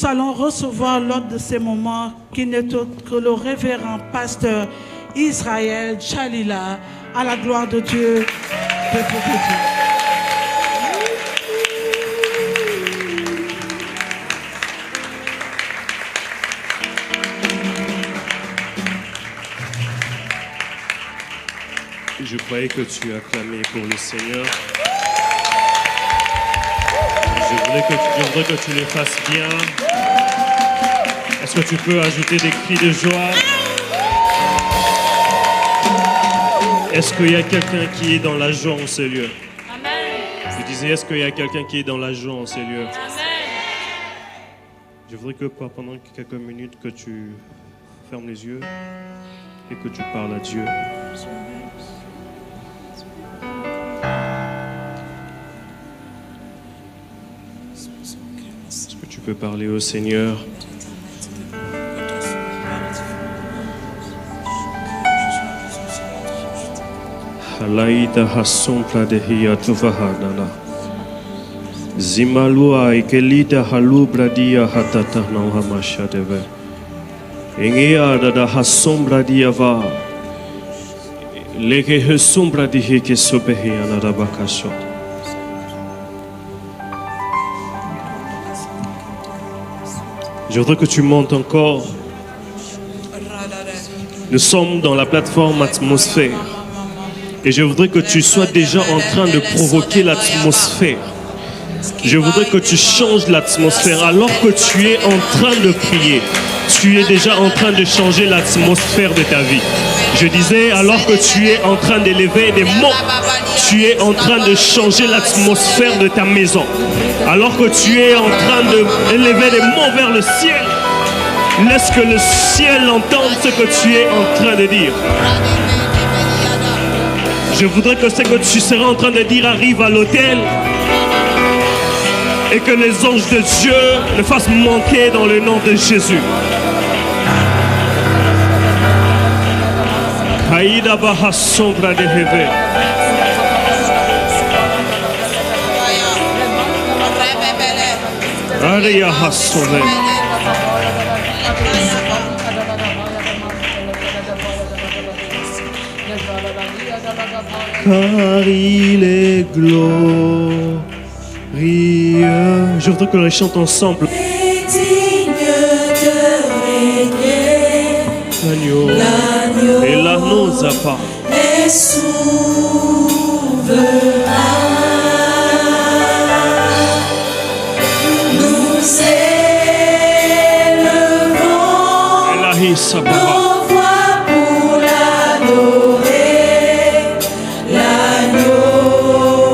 allons recevoir l'ordre de ces moments qui n'est autre que le révérend pasteur Israël Chalila, à la gloire de Dieu, peuple de Dieu. Je croyais que tu acclamais pour le Seigneur. Je voudrais que tu le fasses bien. Est-ce que tu peux ajouter des cris de joie? Est-ce qu'il y a quelqu'un qui est dans la joie en ce lieu? Amen. Je disais, est-ce qu'il y a quelqu'un qui est dans la joie en ce lieu? Amen. Je voudrais que pendant quelques minutes que tu fermes les yeux et que tu parles à Dieu. Est-ce que tu peux parler au Seigneur? Halaita hasumpla de hiatuvahadana. Zimalua ikelita halubra dia hatata na hamasha deve. Engea da hasumbra dia va. Leke hasumbra di heke sobehi anarabakaso. Je voudrais que tu montes encore. Nous sommes dans la plateforme atmosphère. Et je voudrais que tu sois déjà en train de provoquer l'atmosphère. Je voudrais que tu changes l'atmosphère. Alors que tu es en train de prier, tu es déjà en train de changer l'atmosphère de ta vie. Je disais, alors que tu es en train d'élever des mots, tu es en train de changer l'atmosphère de ta maison. Alors que tu es en train d'élever des mots vers le ciel, laisse que le ciel entende ce que tu es en train de dire. Je voudrais que ce que tu seras en train de dire arrive à l'autel et que les anges de Dieu le fassent monter dans le nom de Jésus. Haïda baha sombra de heve. Aria hasove. Car il est glorieux. Je voudrais que les chante ensemble. L'agneau et l'agneau zappa est souverain. Nous élevons nos voix pour l'adorer. L'agneau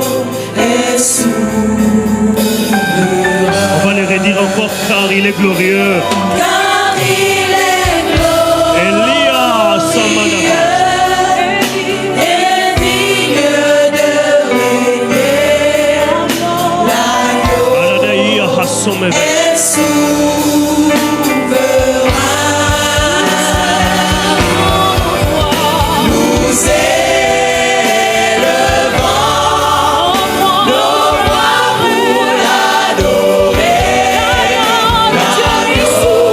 est souverain. On va les redire encore car il est glorieux. Car il est glorieux. Elia Samanaba. Et digne de régner. L'agneau est souverain. Nous élevons nos voix pour l'adorer. L'agneau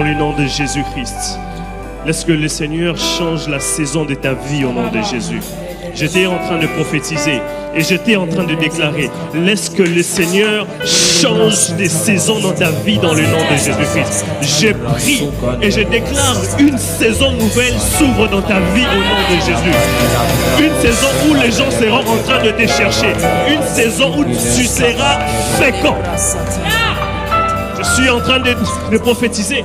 le nom de Jésus-Christ. Laisse que le Seigneur change la saison de ta vie au nom de Jésus. J'étais en train de prophétiser et j'étais en train de déclarer, laisse que le Seigneur change des saisons dans ta vie dans le nom de Jésus-Christ. Je prie et je déclare une saison nouvelle s'ouvre dans ta vie au nom de Jésus. Une saison où les gens seront en train de te chercher. Une saison où tu seras fécond. Je suis en train de prophétiser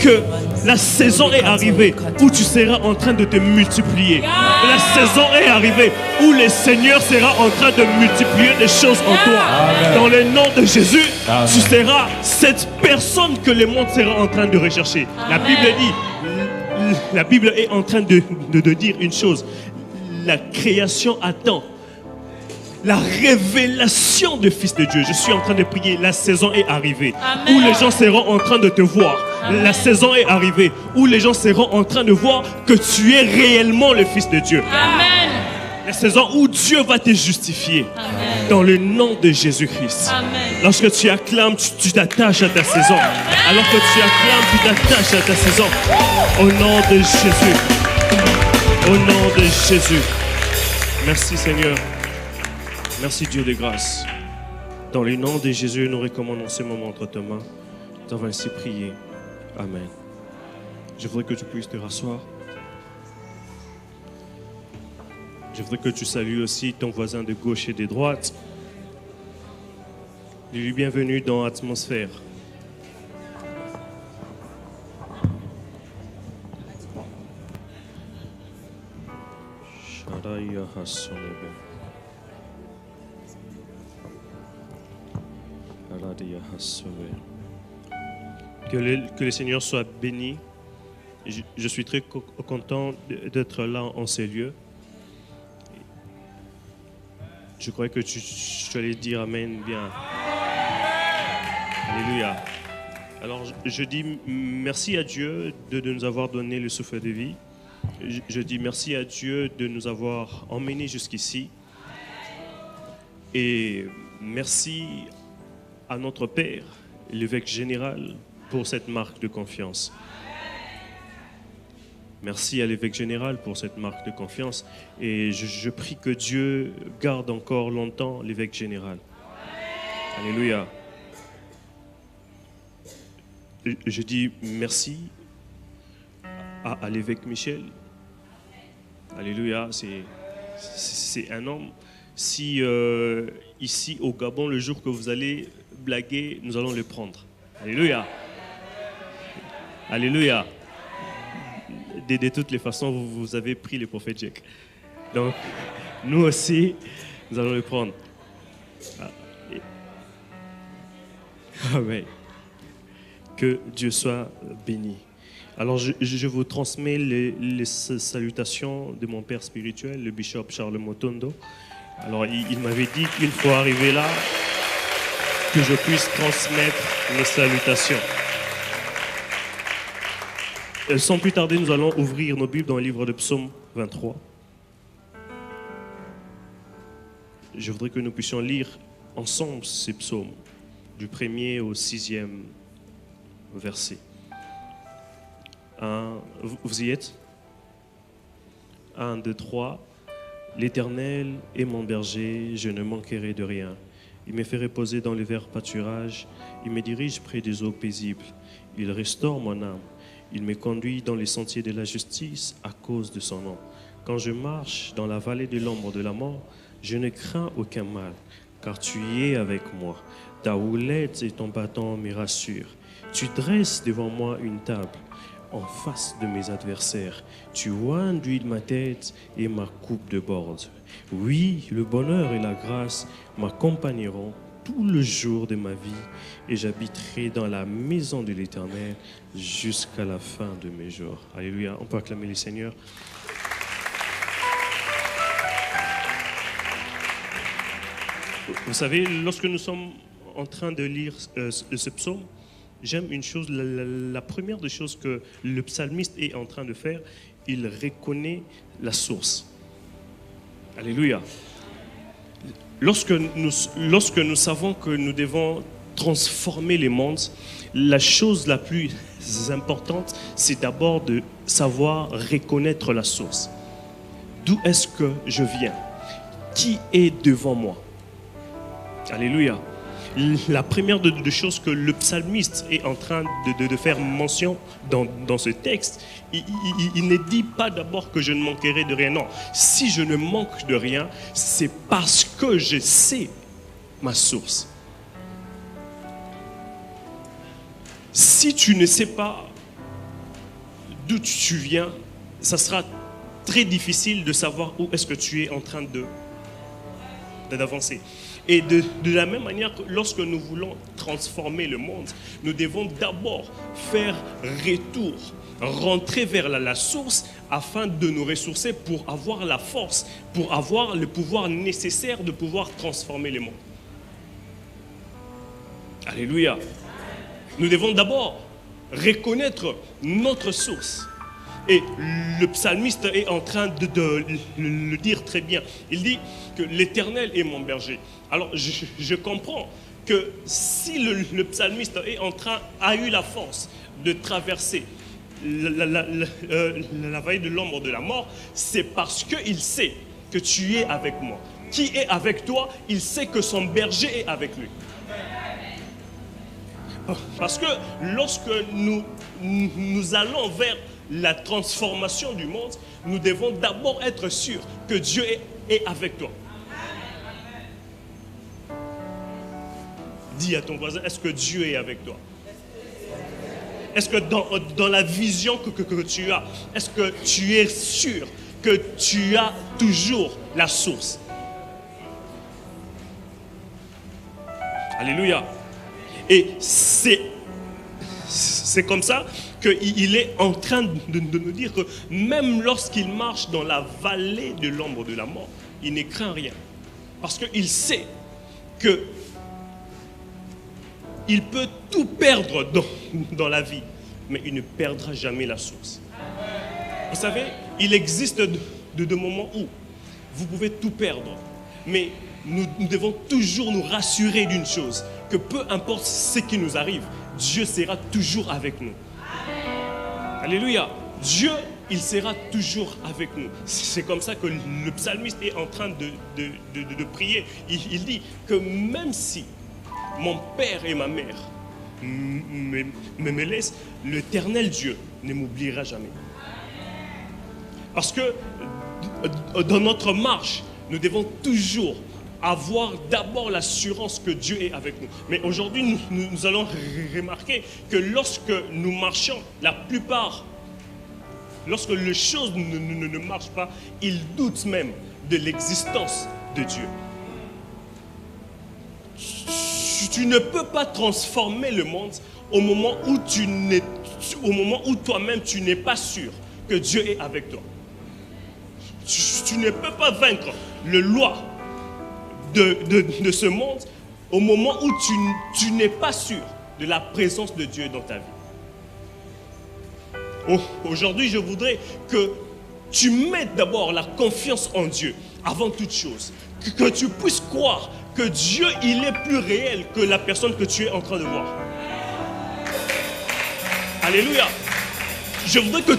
que la saison est arrivée où tu seras en train de te multiplier. La saison est arrivée où le Seigneur sera en train de multiplier des choses en toi. Dans le nom de Jésus, tu seras cette personne que le monde sera en train de rechercher. La Bible est en train de dire une chose. La création attend la révélation du Fils de Dieu. Je suis en train de prier. La saison est arrivée où les gens seront en train de te voir. La saison est arrivée où les gens seront en train de voir que tu es réellement le Fils de Dieu. Amen. La saison où Dieu va te justifier. Amen. Dans le nom de Jésus-Christ. Lorsque tu acclames, tu t'attaches à ta saison. Alors que tu acclames, tu t'attaches à ta saison. Au nom de Jésus. Au nom de Jésus. Merci Seigneur. Merci Dieu de grâce. Dans le nom de Jésus, nous recommandons ce moment entre tes mains. Nous avons ainsi prié. Amen. Je voudrais que tu puisses te rasseoir. Je voudrais que tu salues aussi ton voisin de gauche et de droite. Dis-lui bienvenue dans l'atmosphère. Que le Seigneur soit béni. Je suis très content d'être là en ces lieux. Je croyais que tu allais dire Amen bien. Alléluia. Alors je dis merci à Dieu de nous avoir donné le souffle de vie. Je dis merci à Dieu de nous avoir emmenés jusqu'ici. Et merci à notre Père, l'évêque général, pour cette marque de confiance. Merci à l'évêque général pour cette marque de confiance. Et je prie que Dieu garde encore longtemps l'évêque général. Alléluia. Je dis merci à l'évêque Michel. Alléluia. C'est un homme. Si ici au Gabon, le jour que vous allez blaguer, nous allons le prendre. Alléluia. Alléluia. De toutes les façons, vous avez pris le prophète Jack. Donc, nous aussi, nous allons le prendre. Amen. Que Dieu soit béni. Alors, je vous transmets les salutations de mon père spirituel, le bishop Charles Motondo. Alors, il m'avait dit qu'il faut arriver là, que je puisse transmettre mes salutations. Sans plus tarder, nous allons ouvrir nos Bibles dans le livre de Psaume 23. Je voudrais que nous puissions lire ensemble ces psaumes, du 1er au 6e verset. Vous y êtes? 1, 2, 3. L'Éternel est mon berger, je ne manquerai de rien. Il me fait reposer dans les verts pâturages, il me dirige près des eaux paisibles. Il restaure mon âme. Il me conduit dans les sentiers de la justice à cause de son nom. Quand je marche dans la vallée de l'ombre de la mort, je ne crains aucun mal, car tu es avec moi. Ta houlette et ton bâton me rassurent. Tu dresses devant moi une table en face de mes adversaires. Tu oignes d'huile ma tête et ma coupe déborde. Oui, le bonheur et la grâce m'accompagneront tout le jour de ma vie et j'habiterai dans la maison de l'Éternel jusqu'à la fin de mes jours. Alléluia. On peut acclamer le Seigneur. Vous savez, lorsque nous sommes en train de lire ce psaume, j'aime une chose, la première des choses que le psalmiste est en train de faire, il reconnaît la source. Alléluia. Lorsque nous savons que nous devons transformer les mondes, la chose la plus importante, c'est d'abord de savoir reconnaître la source. D'où est-ce que je viens? Qui est devant moi? Alléluia. La première des choses que le psalmiste est en train de faire mention dans ce texte, il ne dit pas d'abord que je ne manquerai de rien. Non, si je ne manque de rien, c'est parce que je sais ma source. Si tu ne sais pas d'où tu viens, ça sera très difficile de savoir où est-ce que tu es en train d'avancer. Et de la même manière que lorsque nous voulons transformer le monde, nous devons d'abord faire retour, rentrer vers la source afin de nous ressourcer pour avoir la force, pour avoir le pouvoir nécessaire de pouvoir transformer le monde. Alléluia. Nous devons d'abord reconnaître notre source. Et le psalmiste est en train de le dire très bien. Il dit que l'Éternel est mon berger. Alors je comprends que si le psalmiste a eu la force de traverser la vallée de l'ombre de la mort, c'est parce qu'il sait que tu es avec moi. Qui est avec toi? Il sait que son berger est avec lui. Parce que lorsque nous allons vers la transformation du monde, nous devons d'abord être sûrs que Dieu est avec toi. Dis à ton voisin, est-ce que Dieu est avec toi? Est-ce que dans la vision que tu as, est-ce que tu es sûr que tu as toujours la source? Alléluia. Et c'est comme ça qu'il est en train de nous dire que même lorsqu'il marche dans la vallée de l'ombre de la mort, il ne craint rien. Parce qu'il sait qu'il peut tout perdre dans la vie, mais il ne perdra jamais la source. Vous savez, il existe de moments où vous pouvez tout perdre, mais nous devons toujours nous rassurer d'une chose, que peu importe ce qui nous arrive, Dieu sera toujours avec nous. Alléluia. Dieu, il sera toujours avec nous. C'est comme ça que le psalmiste est en train de prier. Il dit que même si mon père et ma mère me laissent, l'Éternel Dieu ne m'oubliera jamais. Parce que dans notre marche, nous devons toujours avoir d'abord l'assurance que Dieu est avec nous. Mais aujourd'hui, nous allons remarquer que lorsque nous marchons, la plupart, lorsque les choses ne marchent pas, ils doutent même de l'existence de Dieu. Tu ne peux pas transformer le monde au moment où toi-même tu n'es pas sûr que Dieu est avec toi. Tu ne peux pas vaincre le loi de ce monde au moment où tu n'es pas sûr de la présence de Dieu dans ta vie. Aujourd'hui, je voudrais que tu mettes d'abord la confiance en Dieu avant toute chose. Que tu puisses croire que Dieu, il est plus réel que la personne que tu es en train de voir. Alléluia. Je voudrais que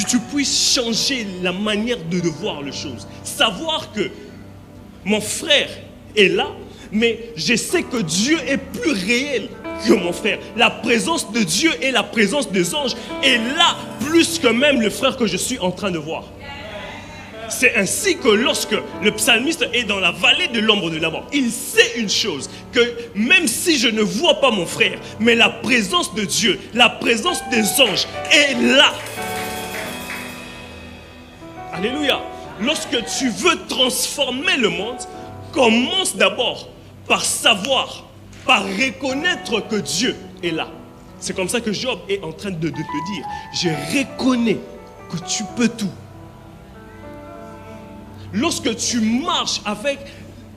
tu puisses changer la manière de voir les choses. Savoir que mon frère est là, mais je sais que Dieu est plus réel que mon frère. La présence de Dieu et la présence des anges est là plus que même le frère que je suis en train de voir. C'est ainsi que lorsque le psalmiste est dans la vallée de l'ombre de la mort, il sait une chose, que même si je ne vois pas mon frère, mais la présence de Dieu, la présence des anges est là. Alléluia. Lorsque tu veux transformer le monde, commence d'abord par savoir, par reconnaître que Dieu est là. C'est comme ça que Job est en train de te dire, je reconnais que tu peux tout. Lorsque tu marches avec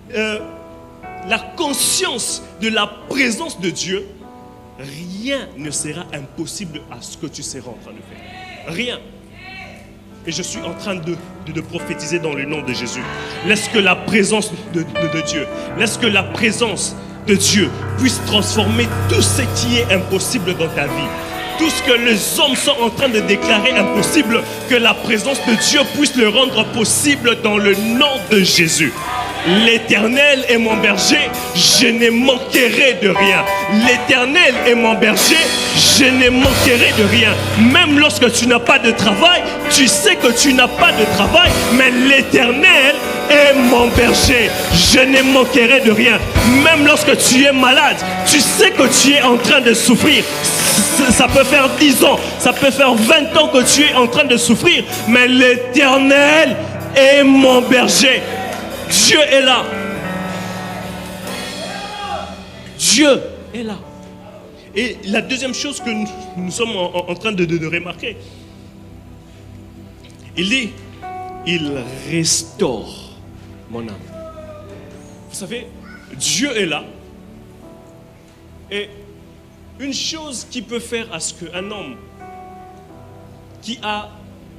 la conscience de la présence de Dieu, rien ne sera impossible à ce que tu seras en train de faire. Rien. Et je suis en train de prophétiser dans le nom de Jésus. Laisse que la présence de Dieu, laisse que la présence de Dieu puisse transformer tout ce qui est impossible dans ta vie. Tout ce que les hommes sont en train de déclarer impossible, que la présence de Dieu puisse le rendre possible dans le nom de Jésus. L'Éternel est mon berger, je ne manquerai de rien. L'Éternel est mon berger, je ne manquerai de rien. Même lorsque tu n'as pas de travail, tu sais que tu n'as pas de travail, mais l'Éternel est mon berger, je ne manquerai de rien. Même lorsque tu es malade, tu sais que tu es en train de souffrir. Ça peut faire 10 ans, ça peut faire 20 ans que tu es en train de souffrir, mais l'Éternel est mon berger. Dieu est là. Dieu est là. Et la deuxième chose que nous sommes en train de remarquer, il dit, il restaure mon âme. Vous savez, Dieu est là. Et une chose qui peut faire à ce qu'un homme qui a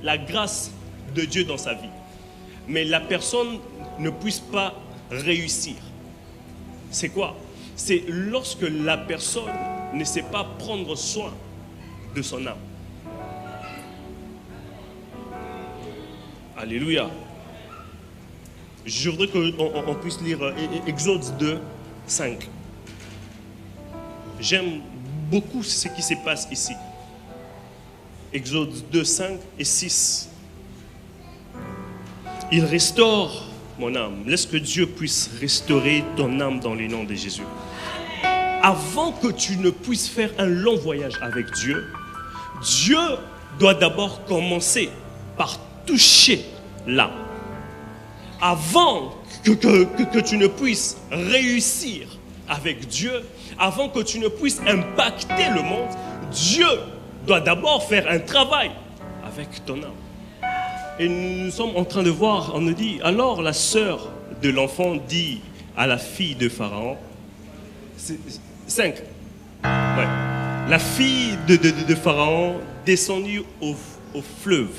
la grâce de Dieu dans sa vie, mais la personne ne puisse pas réussir, c'est quoi? C'est lorsque la personne ne sait pas prendre soin de son âme. Alléluia. Je voudrais qu'on puisse lire Exode 2, 5. J'aime beaucoup ce qui se passe ici. Exode 2, 5 et 6. Il restaure mon âme. Laisse que Dieu puisse restaurer ton âme dans le nom de Jésus. Avant que tu ne puisses faire un long voyage avec Dieu, Dieu doit d'abord commencer par toucher l'âme. Avant que tu ne puisses réussir avec Dieu, avant que tu ne puisses impacter le monde, Dieu doit d'abord faire un travail avec ton âme. Et nous sommes en train de voir, on nous dit, alors la sœur de l'enfant dit à la fille de Pharaon, 5, ouais. La fille de Pharaon descendit au fleuve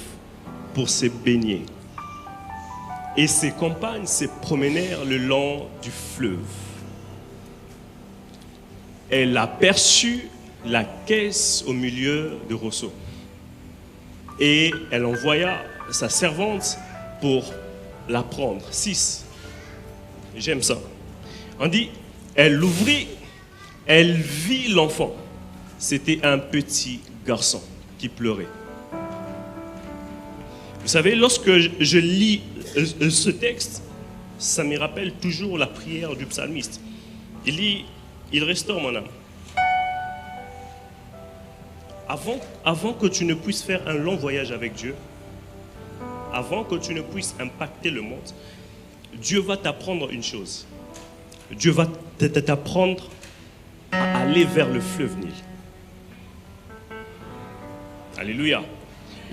pour se baigner. Et ses compagnes se promenèrent le long du fleuve. Elle aperçut la caisse au milieu du rosseau. Et elle envoya sa servante pour la prendre. 6. J'aime ça. On dit, elle l'ouvrit, elle vit l'enfant. C'était un petit garçon qui pleurait. Vous savez, lorsque je lis ce texte, ça me rappelle toujours la prière du psalmiste. Il dit, il restaure mon âme. Avant que tu ne puisses faire un long voyage avec Dieu, avant que tu ne puisses impacter le monde, Dieu va t'apprendre une chose. Dieu va t'apprendre à aller vers le fleuve Nil. Alléluia.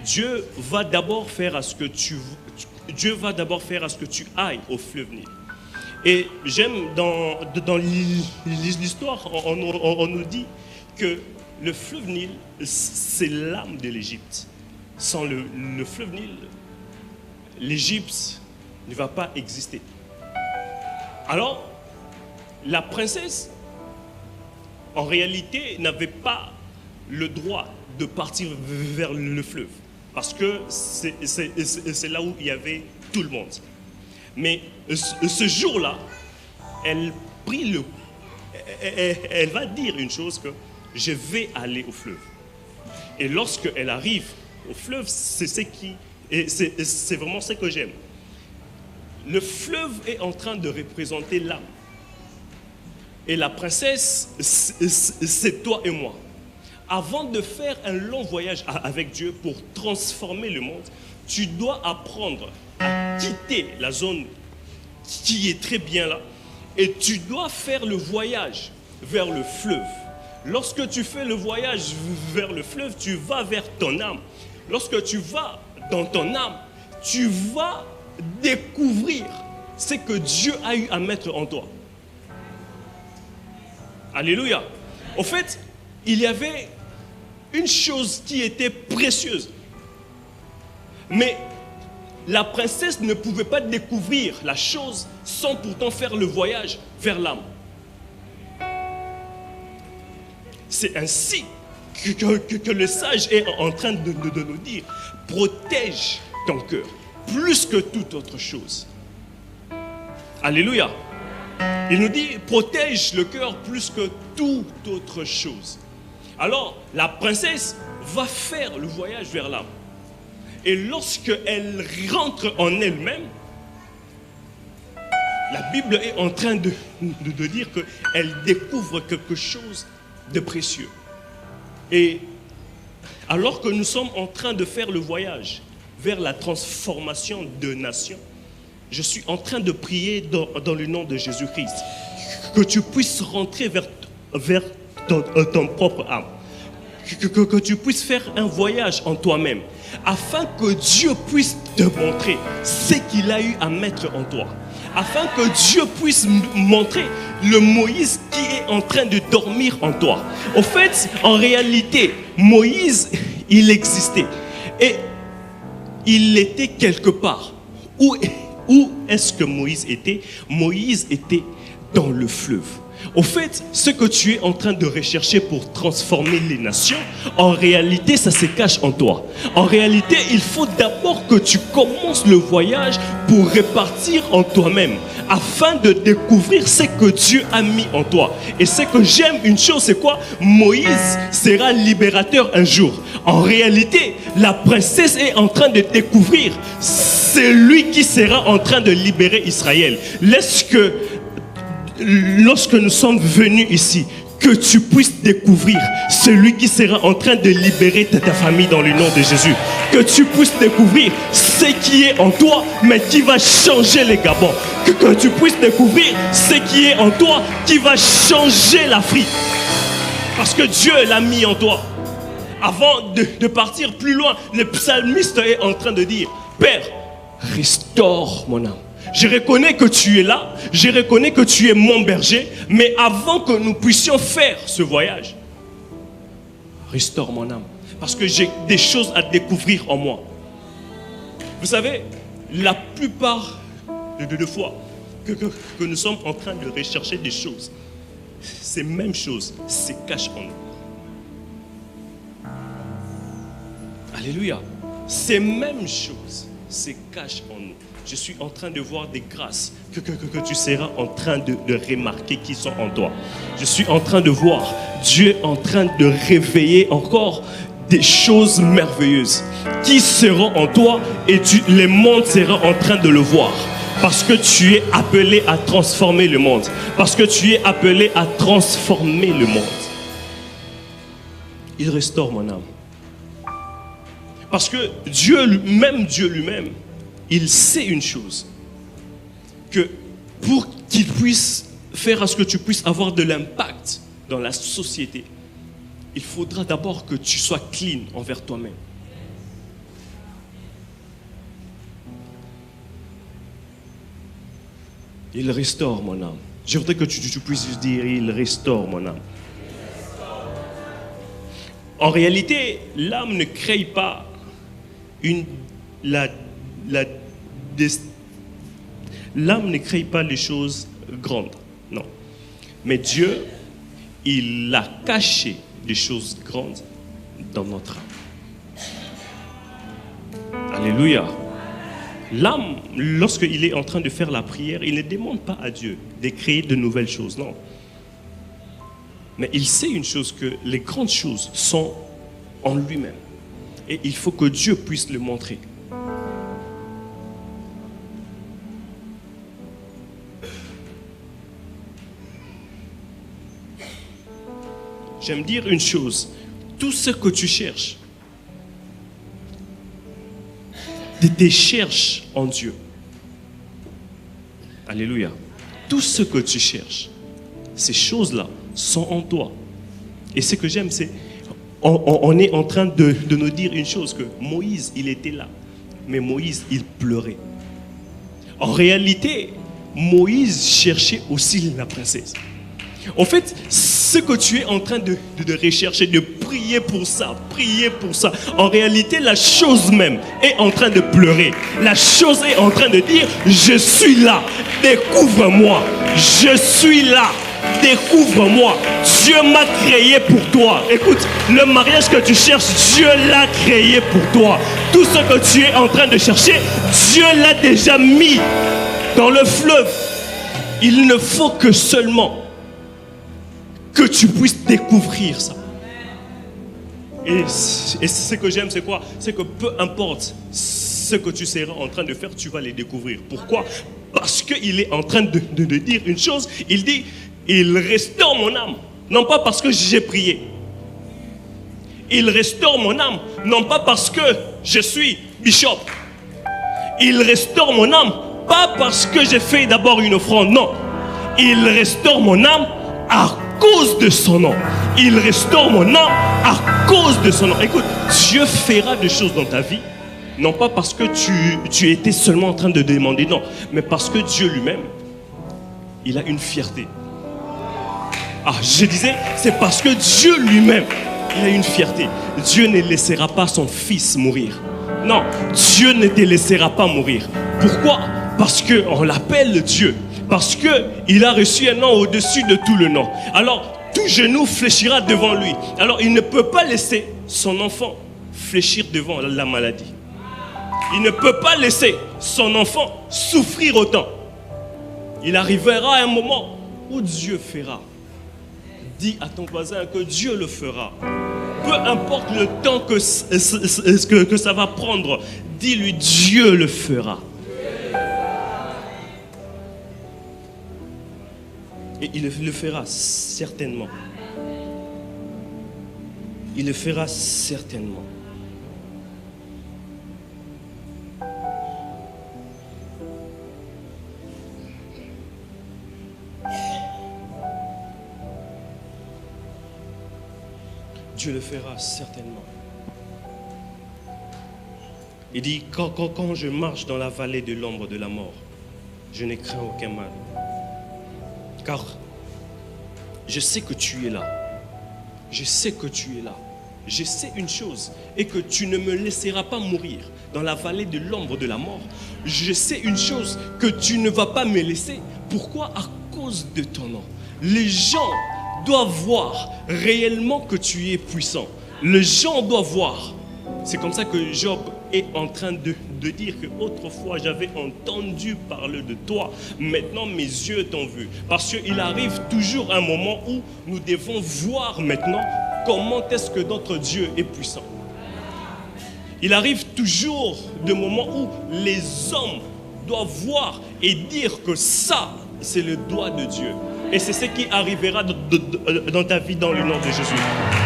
Dieu va d'abord faire à ce que tu ailles au fleuve Nil. Et j'aime dans l'histoire, on nous dit que le fleuve Nil, c'est l'âme de l'Égypte. Sans le fleuve Nil, l'Égypte ne va pas exister. Alors, la princesse, en réalité, n'avait pas le droit de partir vers le fleuve. Parce que c'est là où il y avait tout le monde. Mais ce jour-là, elle va dire une chose que je vais aller au fleuve. Et lorsqu'elle arrive au fleuve, c'est vraiment ce que j'aime. Le fleuve est en train de représenter l'âme. Et la princesse, c'est toi et moi. Avant de faire un long voyage avec Dieu pour transformer le monde, tu dois apprendre à quitter la zone qui est très bien là et tu dois faire le voyage vers le fleuve. Lorsque tu fais le voyage vers le fleuve, tu vas vers ton âme. Lorsque tu vas dans ton âme, tu vas découvrir ce que Dieu a eu à mettre en toi. Alléluia. En fait, il y avait une chose qui était précieuse. Mais la princesse ne pouvait pas découvrir la chose sans pourtant faire le voyage vers l'âme. C'est ainsi que le sage est en train de nous dire, protège ton cœur plus que toute autre chose. Alléluia. Il nous dit, protège le cœur plus que toute autre chose. Alors, la princesse va faire le voyage vers l'âme. Et lorsqu'elle rentre en elle-même, la Bible est en train de dire qu'elle découvre quelque chose de précieux. Et alors que nous sommes en train de faire le voyage vers la transformation de nations, je suis en train de prier dans le nom de Jésus-Christ, que tu puisses rentrer vers ton propre âme, que tu puisses faire un voyage en toi-même, afin que Dieu puisse te montrer ce qu'il a eu à mettre en toi, afin que Dieu puisse montrer le Moïse qui est en train de dormir en toi. Au fait, en réalité, Moïse, il existait et il était quelque part. Où est-ce que Moïse était? Moïse était dans le fleuve. Au fait, ce que tu es en train de rechercher pour transformer les nations, en réalité, ça se cache en toi. En réalité, il faut d'abord que tu commences le voyage pour repartir en toi-même, afin de découvrir ce que Dieu a mis en toi. Et ce que j'aime, une chose, c'est quoi? Moïse sera libérateur un jour. En réalité, la princesse est en train de découvrir celui qui sera en train de libérer Israël. Lorsque nous sommes venus ici, que tu puisses découvrir celui qui sera en train de libérer ta famille dans le nom de Jésus. Que tu puisses découvrir ce qui est en toi, mais qui va changer les Gabons. Que tu puisses découvrir ce qui est en toi, qui va changer l'Afrique. Parce que Dieu l'a mis en toi. Avant de partir plus loin, le psalmiste est en train de dire, Père, restaure mon âme. Je reconnais que tu es là, je reconnais que tu es mon berger, mais avant que nous puissions faire ce voyage, restaure mon âme, parce que j'ai des choses à découvrir en moi. Vous savez, la plupart de fois que nous sommes en train de rechercher des choses, ces mêmes choses se cachent en nous. Alléluia. Ces mêmes choses se cachent en nous. Je suis en train de voir des grâces que tu seras en train de remarquer qui sont en toi. Je suis en train de voir Dieu en train de réveiller encore des choses merveilleuses qui seront en toi et le monde sera en train de le voir. Parce que tu es appelé à transformer le monde. Parce que tu es appelé à transformer le monde. Il restaure mon âme. Parce que Dieu lui-même, il sait une chose, que pour qu'il puisse faire à ce que tu puisses avoir de l'impact dans la société, il faudra d'abord que tu sois clean envers toi-même. Il restaure mon âme. Je voudrais que tu puisses dire, il restaure mon âme. En réalité, l'âme ne crée pas l'âme ne crée pas les choses grandes, non. Mais Dieu, il a caché des choses grandes dans notre âme. Alléluia. L'âme, lorsqu'il est en train de faire la prière, il ne demande pas à Dieu de créer de nouvelles choses, non. Mais il sait une chose, que les grandes choses sont en lui-même. Et il faut que Dieu puisse le montrer. J'aime dire une chose, tout ce que tu cherches, te cherche en Dieu. Alléluia. Tout ce que tu cherches, ces choses-là sont en toi. Et ce que j'aime, c'est on est en train de nous dire une chose, que Moïse, il était là, mais Moïse, il pleurait. En réalité, Moïse cherchait aussi la princesse. En fait, ce que tu es en train de rechercher, de prier pour ça, en réalité, la chose même est en train de pleurer. La chose est en train de dire, je suis là, découvre-moi, je suis là, découvre-moi. Dieu m'a créé pour toi. Écoute, le mariage que tu cherches, Dieu l'a créé pour toi. Tout ce que tu es en train de chercher, Dieu l'a déjà mis dans le fleuve. Il ne faut que seulement que tu puisses découvrir ça. Et ce que j'aime, c'est quoi? C'est que peu importe ce que tu seras en train de faire, tu vas les découvrir. Pourquoi? Parce qu'il est en train de dire une chose. Il dit, il restaure mon âme. Non pas parce que j'ai prié. Il restaure mon âme. Non pas parce que je suis bishop. Il restaure mon âme. Pas parce que j'ai fait d'abord une offrande. Non. Il restaure mon âme à cause de son nom. Il restaure mon âme à cause de son nom. Écoute, Dieu fera des choses dans ta vie. Non pas parce que tu étais seulement en train de demander, non. Mais parce que Dieu lui-même, il a une fierté. Ah, je disais, c'est parce que Dieu lui-même, il a une fierté. Dieu ne laissera pas son fils mourir. Non, Dieu ne te laissera pas mourir. Pourquoi? Parce qu'on l'appelle Dieu. Parce qu'il a reçu un nom au-dessus de tout le nom. Alors, tout genou fléchira devant lui. Alors, il ne peut pas laisser son enfant fléchir devant la maladie. Il ne peut pas laisser son enfant souffrir autant. Il arrivera un moment où Dieu fera. Dis à ton voisin que Dieu le fera. Peu importe le temps que ça va prendre, dis-lui, Dieu le fera. Et il le fera certainement. Il le fera certainement. Dieu le fera certainement. Il dit, quand je marche dans la vallée de l'ombre de la mort, je ne crains aucun mal. Car je sais que tu es là. Je sais que tu es là. Je sais une chose, et que tu ne me laisseras pas mourir dans la vallée de l'ombre de la mort. Je sais une chose, que tu ne vas pas me laisser. Pourquoi? À cause de ton nom. Les gens doivent voir réellement que tu es puissant. Les gens doivent voir. C'est comme ça que Job est en train de dire que autrefois j'avais entendu parler de toi, maintenant mes yeux t'ont vu. Parce qu'il arrive toujours un moment où nous devons voir maintenant comment est-ce que notre Dieu est puissant. Il arrive toujours des moments où les hommes doivent voir et dire que ça, c'est le doigt de Dieu. Et c'est ce qui arrivera dans ta vie dans le nom de Jésus.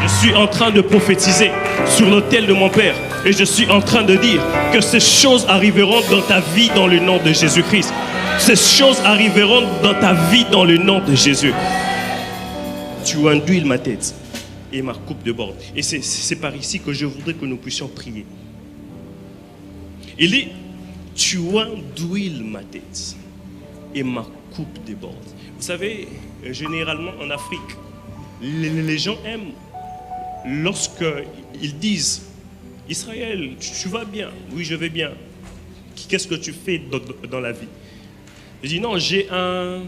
Je suis en train de prophétiser sur l'autel de mon Père. Et je suis en train de dire que ces choses arriveront dans ta vie dans le nom de Jésus-Christ. Ces choses arriveront dans ta vie dans le nom de Jésus. Tu enduis ma tête et ma coupe déborde. Et c'est par ici que je voudrais que nous puissions prier. Il dit, tu enduis ma tête et ma coupe déborde. Vous savez, généralement en Afrique, les gens aiment lorsqu'ils disent « Israël, tu vas bien ?» « Oui, je vais bien. » « Qu'est-ce que tu fais dans la vie ?» Je dis « Non, j'ai un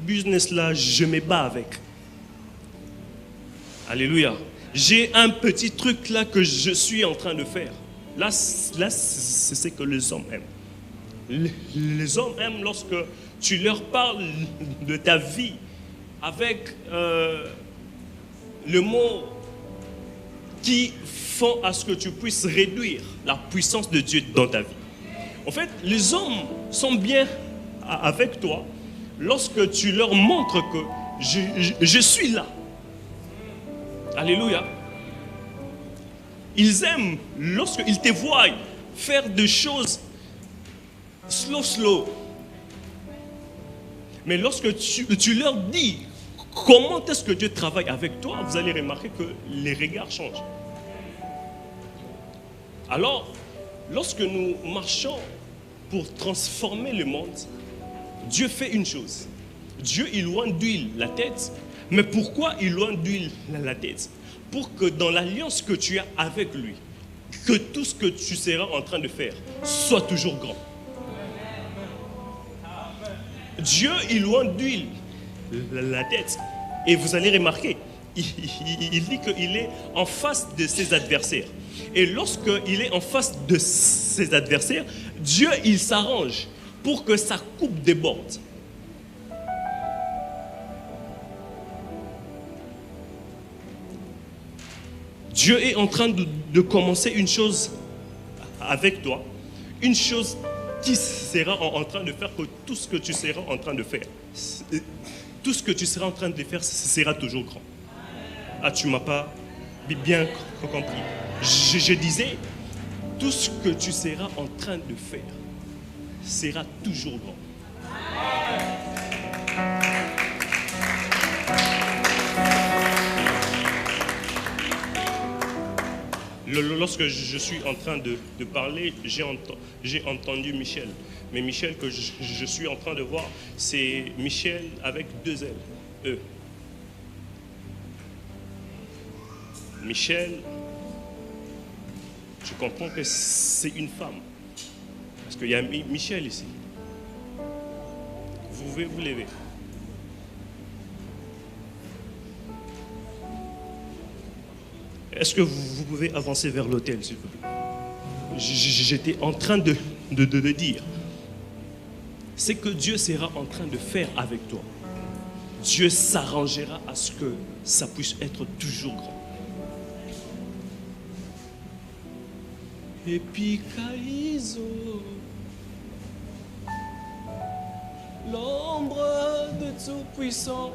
business là, je me bats avec. » Alléluia. « J'ai un petit truc là que je suis en train de faire. » Là, c'est ce que les hommes aiment. Les hommes aiment lorsque tu leur parles de ta vie avec le mot qui font à ce que tu puisses réduire la puissance de Dieu dans ta vie. En fait, les hommes sont bien avec toi lorsque tu leur montres que je suis là. Alléluia. Ils aiment lorsqu'ils te voient faire des choses slow. Mais lorsque tu leur dis comment est-ce que Dieu travaille avec toi, vous allez remarquer que les regards changent. Alors, lorsque nous marchons pour transformer le monde, Dieu fait une chose. Dieu, il enduit la tête. Mais pourquoi il enduit la tête? Pour que dans l'alliance que tu as avec lui, que tout ce que tu seras en train de faire soit toujours grand. Dieu, il enduit la tête. Et vous allez remarquer, il dit qu'il est en face de ses adversaires. Et lorsqu'il est en face de ses adversaires, Dieu, il s'arrange pour que sa coupe déborde. Dieu est en train de commencer une chose avec toi, une chose qui sera en train de faire que tout ce que tu seras en train de faire, tout ce que tu seras en train de faire, sera toujours grand. Ah, tu ne m'as pas bien compris. Je disais, tout ce que tu seras en train de faire sera toujours grand. Lorsque je suis en train de parler, j'ai entendu Michel. Mais Michel que je suis en train de voir, c'est Michel avec 2 L. E. Michel, je comprends que c'est une femme. Parce qu'il y a Michel ici. Vous pouvez vous lever. Est-ce que vous pouvez avancer vers l'autel, s'il vous plaît? J'étais en train de dire, c'est que Dieu sera en train de faire avec toi. Dieu s'arrangera à ce que ça puisse être toujours grand. Epikaizo, l'ombre de Tout-Puissant,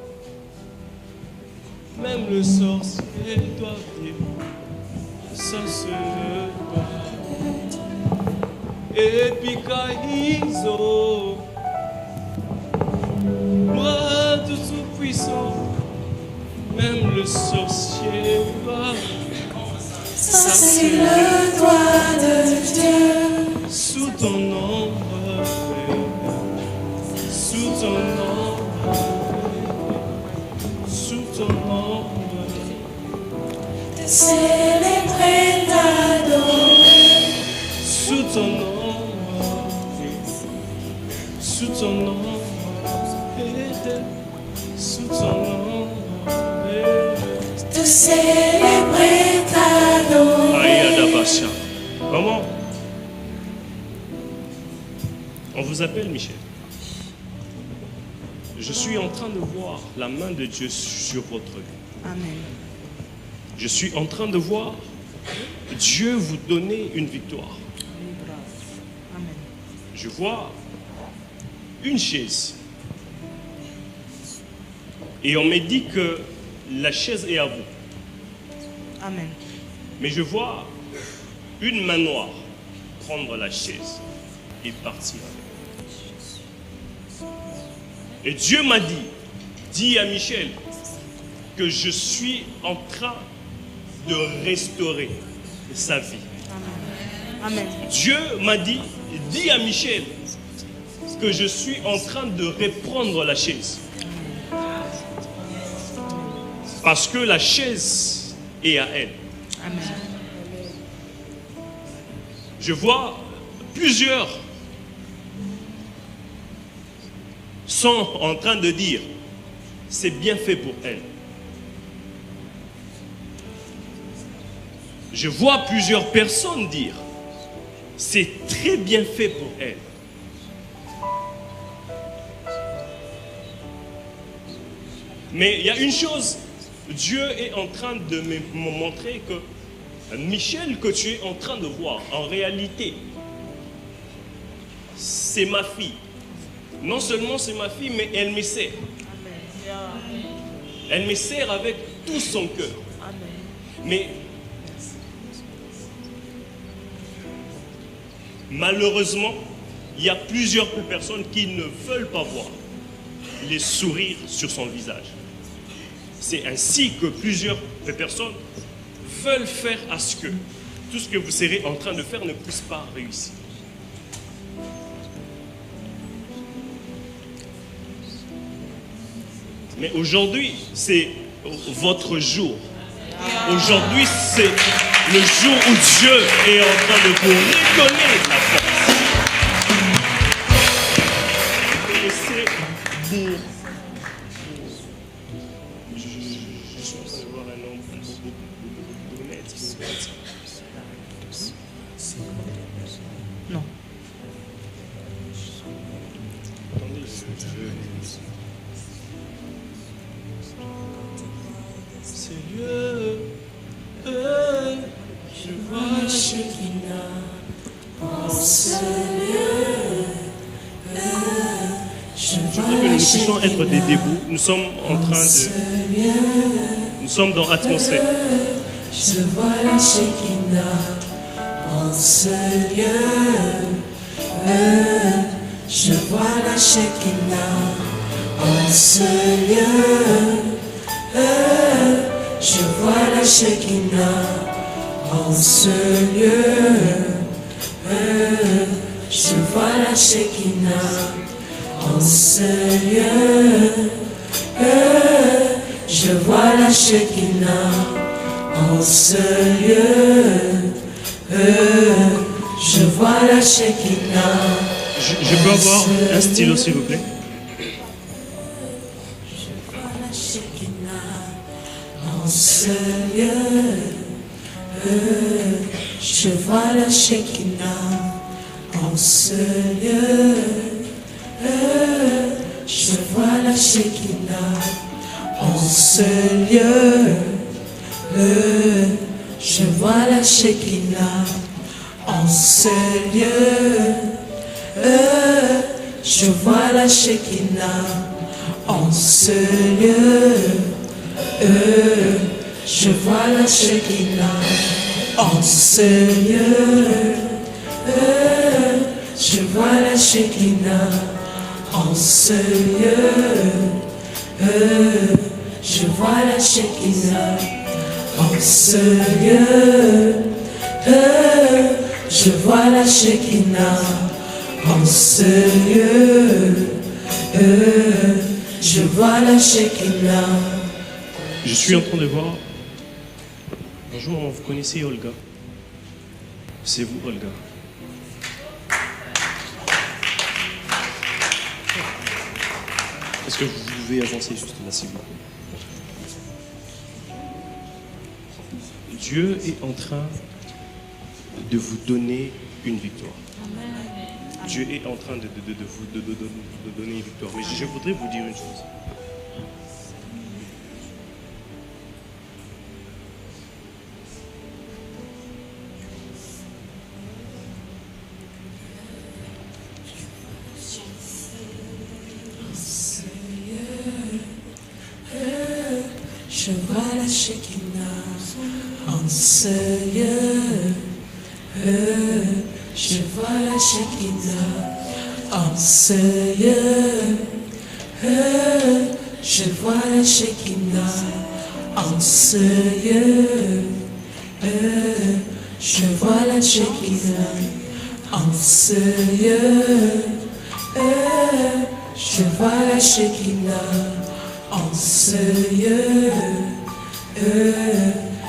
même le sorcier doit vivre, ça se doit. Epikaizo, bras de Tout-Puissant, même le sorcier doit. Ça c'est le doigt de Dieu. Sous ton ombre, sous ton ombre, sous ton ombre, De célébrer, d'adorer. sous ton ombre, sous ton ombre, sous ton ombre. De célébrer, d'adorer. Aïe, comment? On vous appelle Michel. Je suis en train de voir la main de Dieu sur votre vie. Amen. Je suis en train de voir Dieu vous donner une victoire. Amen. Je vois une chaise. Et on me dit que la chaise est à vous. Amen. Mais je vois une main noire prendre la chaise et partir. Et Dieu m'a dit, dis à Michel, que je suis en train de restaurer sa vie. Amen. Amen. Dieu m'a dit, dis à Michel, que je suis en train de reprendre la chaise. Parce que la chaise est à elle. Amen. Je vois plusieurs sont en train de dire, c'est bien fait pour elle. Je vois plusieurs personnes dire, c'est très bien fait pour elle. Mais il y a une chose, Dieu est en train de me montrer que Michel, que tu es en train de voir, en réalité, c'est ma fille. Non seulement c'est ma fille, mais elle me sert. Elle me sert avec tout son cœur. Mais malheureusement, il y a plusieurs personnes qui ne veulent pas voir les sourires sur son visage. C'est ainsi que plusieurs personnes veulent faire à ce que tout ce que vous serez en train de faire ne puisse pas réussir. Mais aujourd'hui, c'est votre jour. Aujourd'hui, c'est le jour où Dieu est en train de vous redonner la force. Et c'est pour suis en train de voir un homme beaucoup net. Non. Attendez, Seigneur, je vois La Shekinah en ce lieu. Je voudrais vois que la nous puissions être des Shekinah débuts. Nous sommes en train en ce de... lieu. Nous sommes dans l'atmosphère. Je vois la Shekinah en ce lieu. Je vois la Shekinah en ce lieu. Je vois la Shekinah en ce lieu. Je vois la Shekinah en ce lieu. Je vois la Shekinah en ce lieu. Je vois la Shekinah. Je peux avoir un stylo, s'il vous plaît? Je vois la Shekinah en ce lieu. Je vois la Shekinah en ce lieu. Je vois la Shekinah en ce lieu. Je vois la Shekinah en ce lieu. Je vois la Shekinah en ce lieu. Je vois la Shekinah en ce lieu. Je vois la Shekinah en ce lieu. Je vois la Shekinah en ce lieu. Je vois la Shekinah en ce lieu. Je vois la Shekinah. Je suis en train de voir. Bonjour, vous connaissez Olga? C'est vous, Olga. Est-ce que vous pouvez avancer juste là, s'il vous plaît? Dieu est en train de vous donner une victoire. Dieu est en train de vous donner une victoire. Mais je voudrais vous dire une chose. Je vois la Shekinah en ce lieu. Je vois la Shekinah en ce lieu. Je vois la Shekinah en ce lieu. Je vois la Shekinah en ce lieu. Je vois la Shekinah en ce lieu.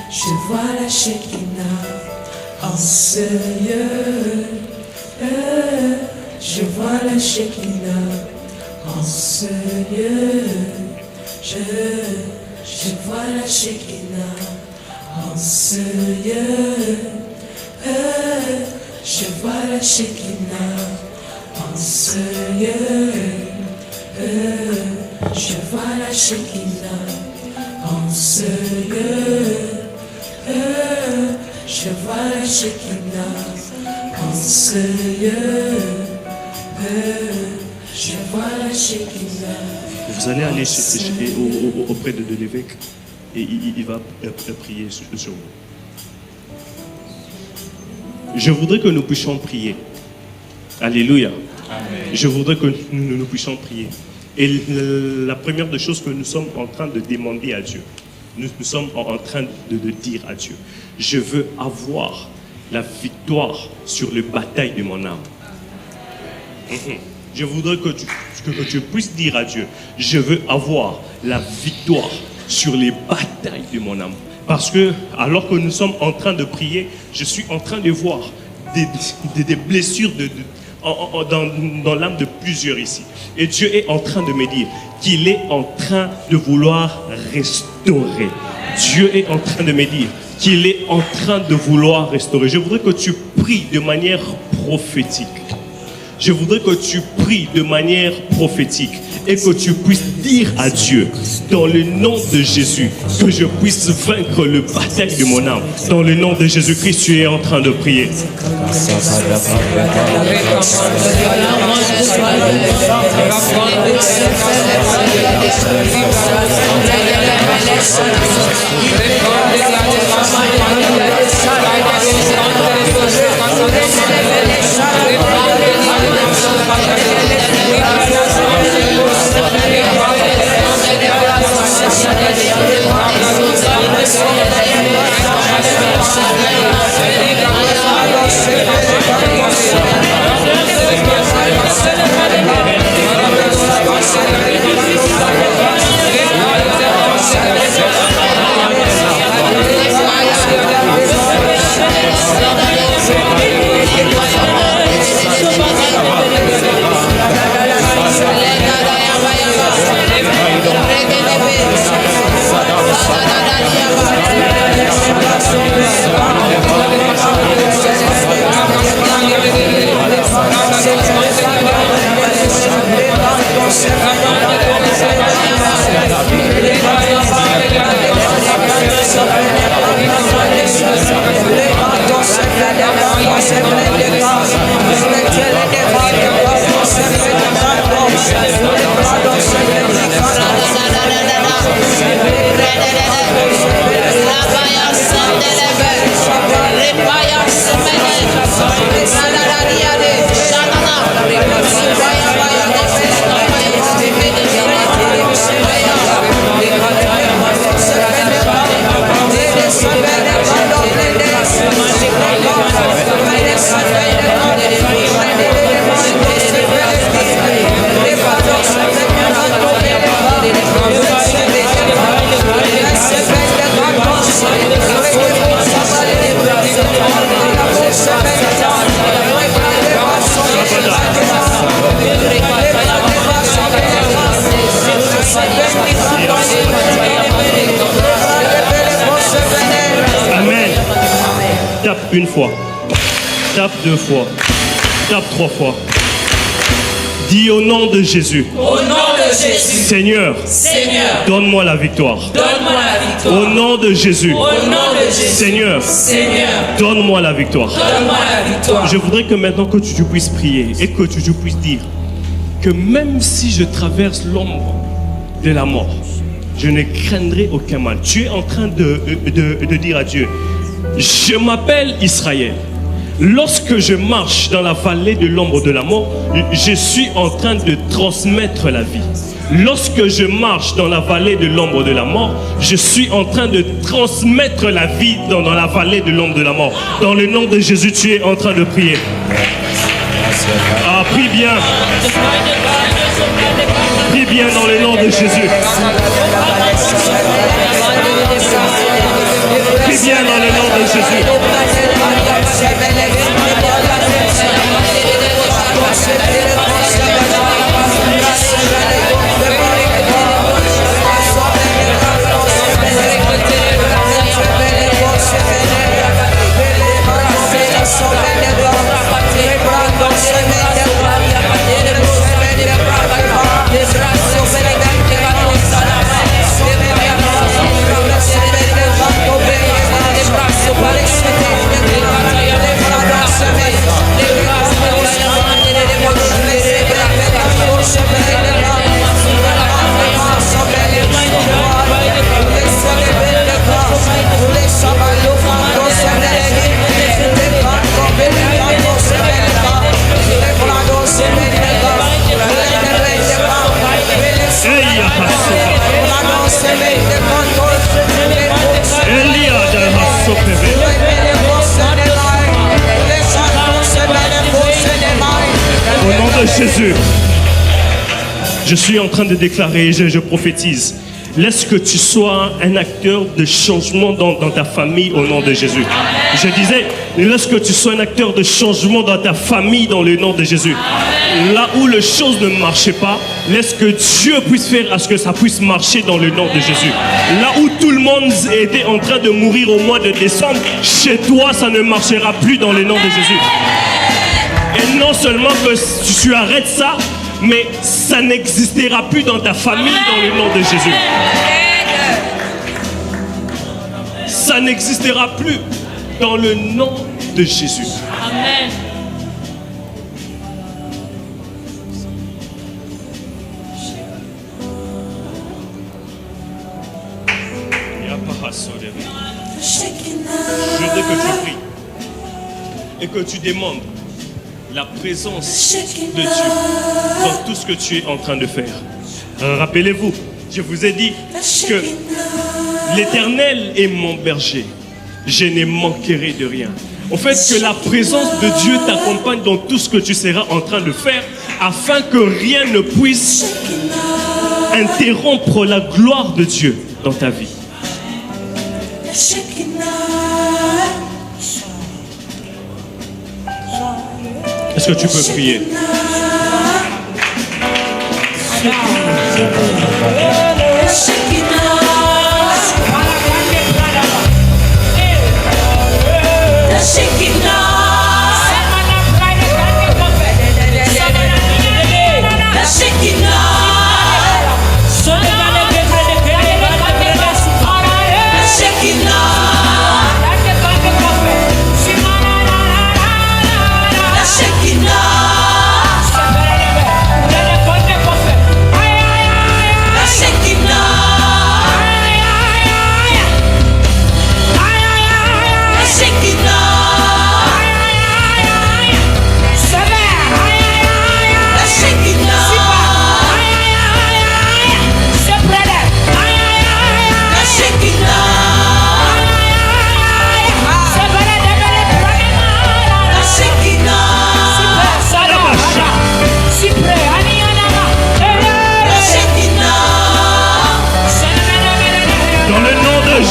Je vois la Shekinah en ce lieu. Je vois la Shekinah en ce lieu. Je vois la Shekinah en ce lieu. Je vois la Shekinah en ce lieu. Je vois la Shekinah en ce lieu. Je vois la Shekinah en ce lieu. Je vois la Shekinah. Vous allez aller auprès de l'évêque et il va prier sur vous. Je voudrais que nous puissions prier. Alléluia. Amen. Je voudrais que nous puissions prier. Et la première des choses que nous sommes en train de demander à Dieu, nous sommes en train de dire à Dieu, je veux avoir la victoire sur les batailles de mon âme. Je voudrais que tu puisses dire à Dieu, je veux avoir la victoire sur les batailles de mon âme. Parce que alors que nous sommes en train de prier, je suis en train de voir des blessures dans l'âme de plusieurs ici. Et Dieu est en train de me dire, qu'il est en train de vouloir restaurer. Dieu est en train de me dire qu'il est en train de vouloir restaurer. Je voudrais que tu pries de manière prophétique. Je voudrais que tu pries de manière prophétique et que tu puisses dire à Dieu, dans le nom de Jésus, que je puisse vaincre le bataille de mon âme. Dans le nom de Jésus-Christ, tu es en train de prier. Tape une fois, tape deux fois, tape trois fois. Dis au nom de Jésus. Au nom de Jésus. Seigneur, Seigneur, donne-moi la victoire. donne-moi la victoire. Au nom de Jésus. Au nom de Jésus. Seigneur, Seigneur, donne-moi la victoire. donne-moi la victoire. Je voudrais que maintenant que tu puisses prier et que tu puisses dire que même si je traverse l'ombre de la mort, je ne craindrai aucun mal. Tu es en train de dire à Dieu, je m'appelle Israël. Lorsque je marche dans la vallée de l'ombre de la mort, je suis en train de transmettre la vie. Lorsque je marche dans la vallée de l'ombre de la mort, je suis en train de transmettre la vie dans la vallée de l'ombre de la mort. Dans le nom de Jésus, tu es en train de prier. Ah, prie bien. Prie bien dans le nom de Jésus. Prie bien dans le nom de Jésus. Au nom de Jésus, je suis en train de déclarer, je prophétise. laisse que tu sois un acteur de changement dans ta famille au nom de Jésus. Je disais, laisse que tu sois un acteur de changement dans ta famille dans le nom de Jésus. Là où les choses ne marchaient pas, laisse que Dieu puisse faire à ce que ça puisse marcher dans le nom de Jésus. Là où tout le monde était en train de mourir au mois de décembre, chez toi, ça ne marchera plus dans le nom de Jésus. Et non seulement que tu arrêtes ça, mais ça n'existera plus dans ta famille dans le nom de Jésus. Ça n'existera plus dans le nom de Jésus. Amen. Je voudrais que tu pries et que tu demandes la présence de Dieu dans tout ce que tu es en train de faire. Rappelez-vous, je vous ai dit que l'Éternel est mon berger. Je ne manquerai de rien. En fait, que la présence de Dieu t'accompagne dans tout ce que tu seras en train de faire afin que rien ne puisse interrompre la gloire de Dieu dans ta vie. Est-ce que tu peux prier?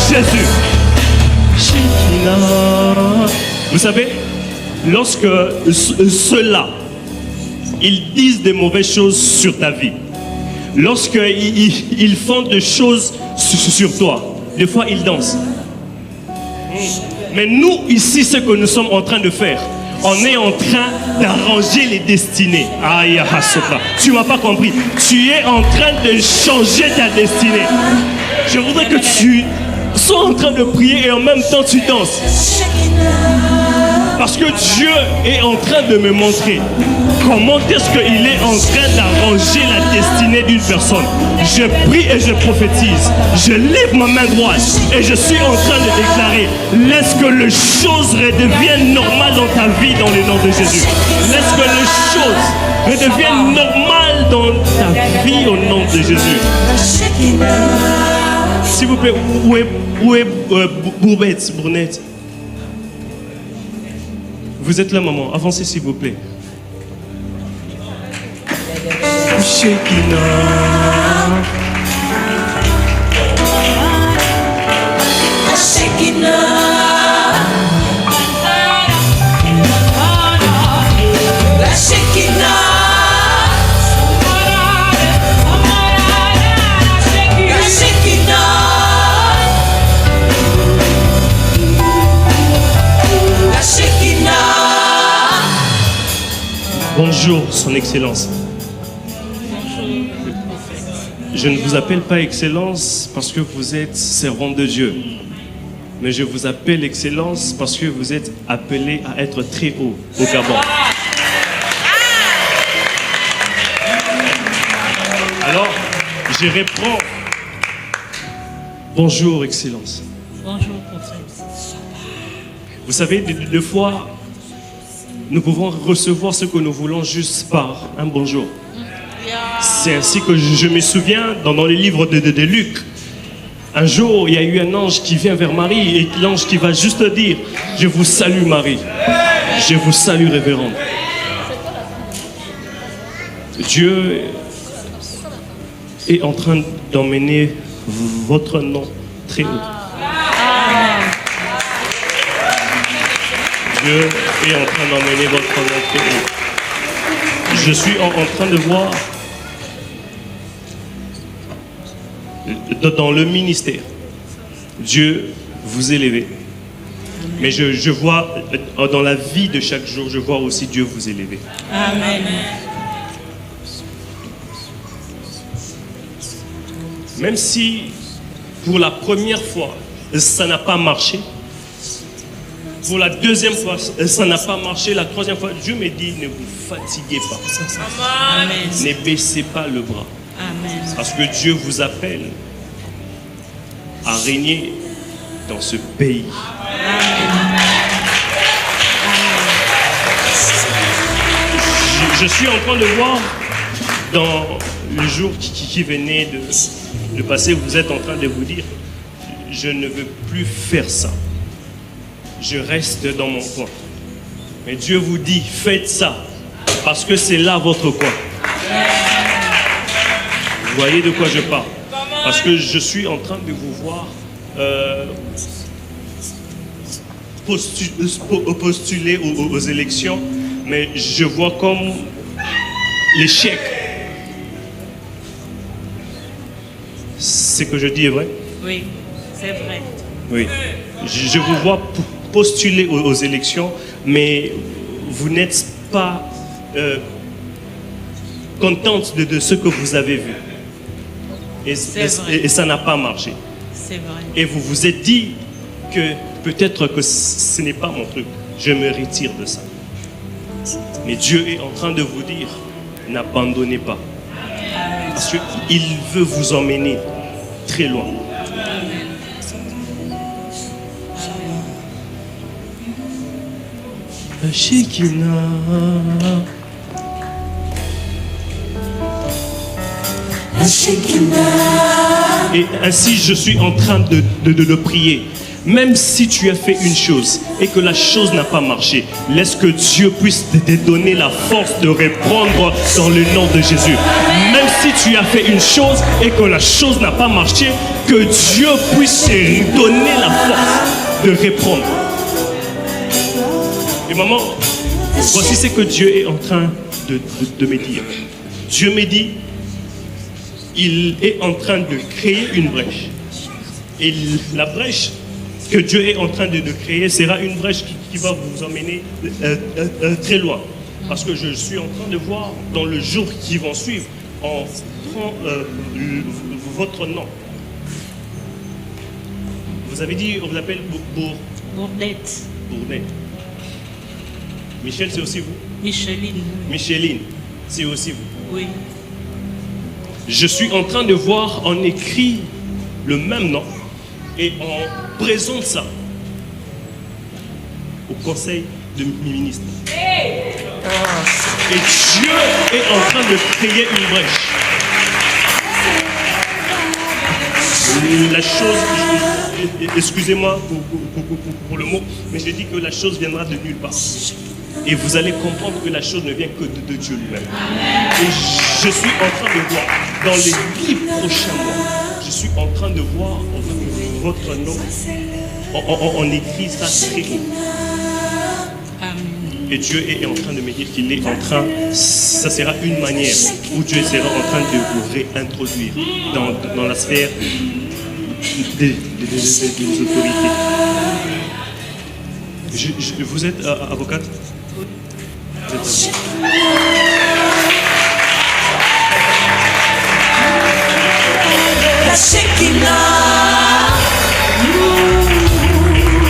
Jésus. Vous savez, lorsque ceux-là, ils disent des mauvaises choses sur ta vie, lorsqu'ils font des choses sur toi, des fois ils dansent. Mais nous, ici, ce que nous sommes en train de faire, on est en train d'arranger les destinées. Aïe, tu m'as pas compris. Tu es en train de changer ta destinée. Je voudrais que tu sois en train de prier et en même temps tu danses. Parce que Dieu est en train de me montrer comment est-ce qu'il est en train d'arranger la destinée d'une personne. Je prie et je prophétise. Je lève ma main droite et je suis en train de déclarer: laisse que les choses redeviennent normales dans ta vie dans le nom de Jésus. Laisse que les choses redeviennent normales dans ta vie au nom de Jésus. S'il vous plaît, où est Brunette? Vous êtes là, maman. Avancez, s'il vous plaît. Bonjour, Son Excellence. Je ne vous appelle pas Excellence parce que vous êtes servant de Dieu, mais je vous appelle Excellence parce que vous êtes appelé à être très haut au Gabon. Alors, je reprends. Bonjour, Excellence. Bonjour, Vous savez, des fois, nous pouvons recevoir ce que nous voulons juste par un bonjour. C'est ainsi que je me souviens dans les livres de Luc. Un jour, il y a eu un ange qui vient vers Marie et l'ange qui va juste dire: je vous salue Marie, je vous salue révérende. Dieu est en train d'emmener votre nom très haut. Dieu est en train d'emmener votre nom très haut. Je suis en train de voir dans le ministère, Dieu vous élever. Mais je vois dans la vie de chaque jour, je vois aussi Dieu vous élever. Amen. Même si pour la première fois, ça n'a pas marché. Pour la deuxième fois, ça n'a pas marché. La troisième fois, Dieu me dit, ne vous fatiguez pas. Amen. Ne baissez pas le bras. Amen. Parce que Dieu vous appelle à régner dans ce pays. Je suis en train de voir dans le jour qui venait de passer, vous êtes en train de vous dire, je ne veux plus faire ça. Je reste dans mon coin. Mais Dieu vous dit, faites ça, parce que c'est là votre coin. Vous voyez de quoi je parle? Parce que je suis en train de vous voir postuler aux élections, mais je vois comme l'échec. Ce que je dis est vrai? Oui, c'est vrai. Oui. Je vous vois postuler aux élections, mais vous n'êtes pas contente de ce que vous avez vu. Et ça n'a pas marché. C'est vrai. Et vous vous êtes dit que peut-être que ce n'est pas mon truc. Je me retire de ça. Mais Dieu est en train de vous dire, n'abandonnez pas. Parce qu'il veut vous emmener très loin. La Shekinah. La Shekinah. Et ainsi, je suis en train de le prier. Même si tu as fait une chose et que la chose n'a pas marché, laisse que Dieu puisse te donner la force de reprendre dans le nom de Jésus. Même si tu as fait une chose et que la chose n'a pas marché, que Dieu puisse te donner la force de reprendre. Et maman, voici ce que Dieu est en train de me dire. Dieu me dit, il est en train de créer une brèche. Et la brèche que Dieu est en train de créer sera une brèche qui va vous emmener très loin. Parce que je suis en train de voir dans le jour qui va suivre, on prend votre nom. Vous avez dit, on vous appelle Bourdette. Bourdette. Michel, c'est aussi vous? Micheline. Micheline, c'est aussi vous? Oui. Je suis en train de voir, on écrit le même nom et on présente ça au conseil de ministres. Et Dieu est en train de créer une brèche. La chose, excusez-moi pour le mot, mais je dis que la chose viendra de nulle part. Et vous allez comprendre que la chose ne vient que de Dieu lui-même. Et je suis en train de voir, dans les 10 prochains mois, je suis en train de voir votre nom. On écrit ça très haut. Et Dieu est en train de me dire qu'il est en train, ça sera une manière où Dieu sera en train de vous réintroduire dans la sphère des autorités. Vous êtes avocate? Vous êtes La Shekinah.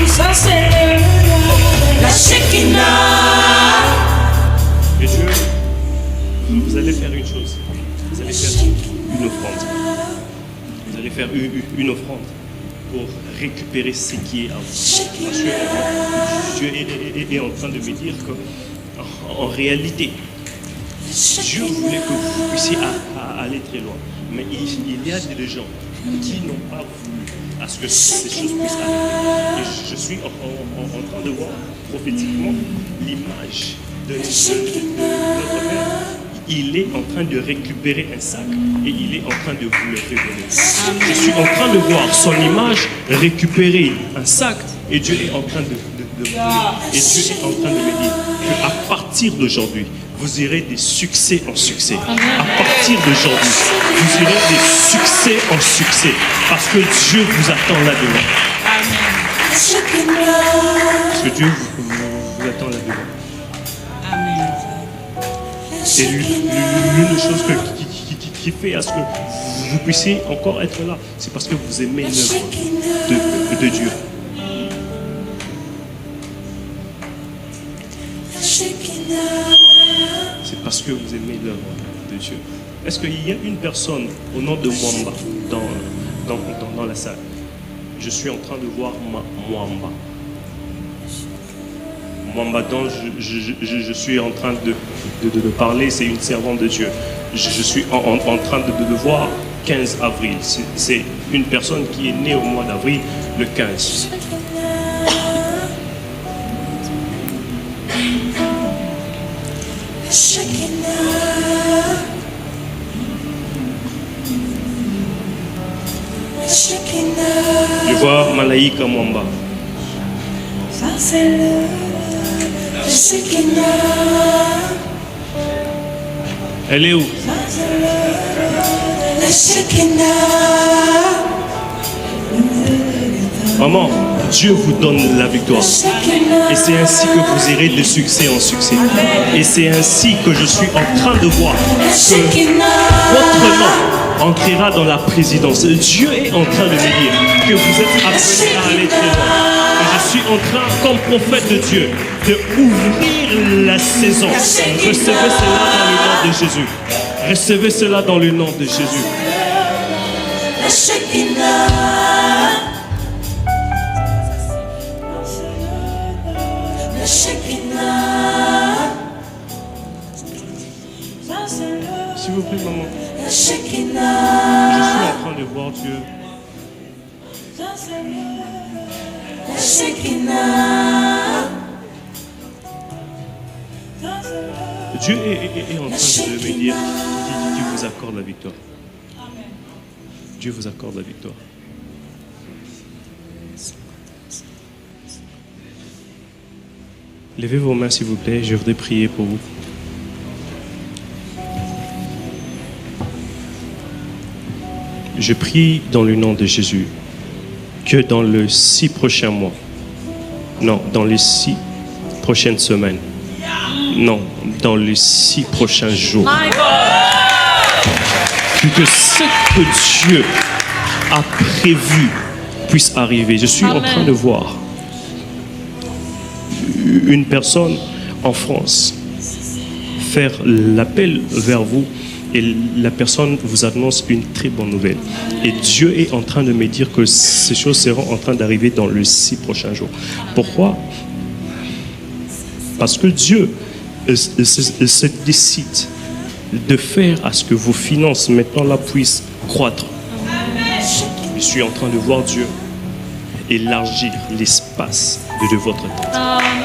Ça c'est la Shekinah. Et Dieu, vous allez faire une chose. Vous allez faire une offrande. Vous allez faire une offrande pour récupérer ce qui est à vous. Parce que Dieu est en train de me dire qu'en réalité, Dieu voulait que vous puissiez aller très loin. Mais il y a des gens qui n'ont pas voulu à ce que ces choses puissent arriver. Et je suis en train de voir prophétiquement l'image de notre Père il est en train de récupérer un sac et il est en train de vous le révéler. Je suis en train de voir son image récupérer un sac et Dieu est en train de et Dieu est en train de me dire qu'à partir d'aujourd'hui, vous irez des succès en succès. À partir d'aujourd'hui, vous irez des succès en succès. Parce que Dieu vous attend là-dedans. Parce que Dieu vous attend là-dedans. Et l'une des choses qui fait à ce que vous puissiez encore être là, c'est parce que vous aimez l'œuvre de Dieu. C'est parce que vous aimez l'œuvre de Dieu. Est-ce qu'il y a une personne au nom de Mwamba dans la salle? Je suis en train de voir Mwamba. Mwamba dont je suis en train de parler, c'est une servante de Dieu. Je suis en train de voir 15 avril. C'est une personne qui est née au mois d'avril, le 15. Je vois Malaïka Mwamba. Elle est où? Maman, Dieu vous donne la victoire. Et c'est ainsi que vous irez de succès en succès. Et c'est ainsi que je suis en train de voir que votre nom entrera dans la présidence. Dieu est en train de me dire que vous êtes appelés à aller très loin. Et je suis en train, comme prophète de Dieu, de ouvrir la saison. Recevez cela dans le nom de Jésus. Recevez cela dans le nom de Jésus. S'il vous plaît, maman. Je suis en train de voir Dieu. Dieu est en train de me dire qu'il vous accorde la victoire. Dieu vous accorde la victoire. Levez vos mains s'il vous plaît, je voudrais prier pour vous. Je prie dans le nom de Jésus que dans les 6 prochains mois, non, dans les 6 prochaines semaines, non, dans les 6 prochains jours, que ce que Dieu a prévu puisse arriver. Je suis en train de voir une personne en France faire l'appel vers vous et la personne vous annonce une très bonne nouvelle. Et Dieu est en train de me dire que ces choses seront en train d'arriver dans les 6 prochains jours. Pourquoi? Parce que Dieu se décide de faire à ce que vos finances maintenant là puissent croître. Je suis en train de voir Dieu élargir l'espace de votre tête. Amen.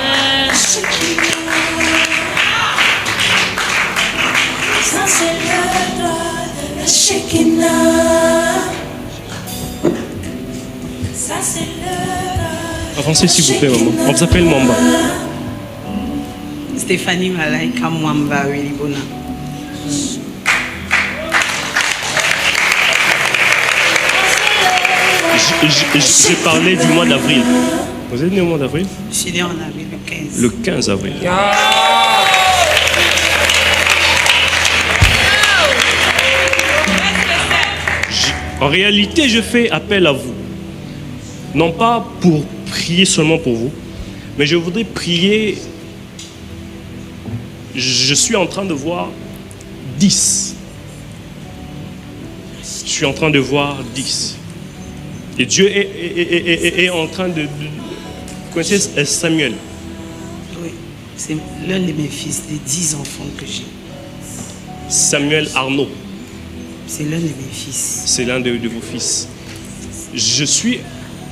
Avancez s'il vous plaît, maman. On s'appelle Mwamba. Stéphanie Malaïka Mwamba Wilibona. J'ai parlé du mois d'avril. Vous êtes né au mois d'avril? Je suis né en avril le 15. Le 15 avril. En réalité, je fais appel à vous. Non pas pour prier seulement pour vous, mais je voudrais prier. Je suis en train de voir 10. Je suis en train de voir 10. Et Dieu est en train de... Vous connaissez Samuel? Oui, c'est l'un de mes fils, des 10 enfants que j'ai. Samuel Arnaud. C'est l'un de mes fils. C'est l'un de vos fils. Je suis...